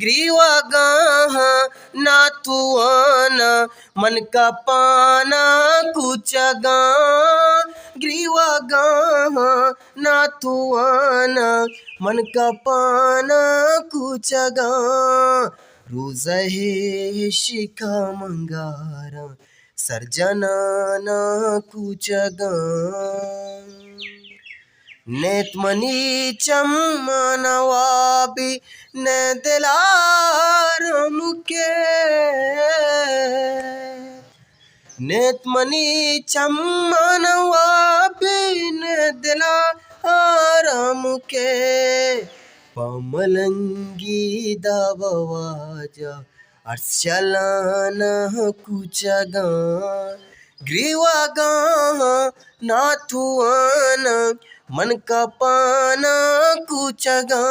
ग्रीवा गाहा नाथुआना मन का पाना कुचगा ग्रीवा गाहा नाथुआना मन का पाना कुचगा रोज है शिखा मंगारा सर्जनाना कुचगा नेतमनी चम्मनवाबी ने दिलार मुके नेतमनी चम्मनवाबी ने दिलार मुके पमलंगी दबवाजा अर्शलाना कुचगा ग्रीवा गाहा नाथुआना मन का पाना कुचगा।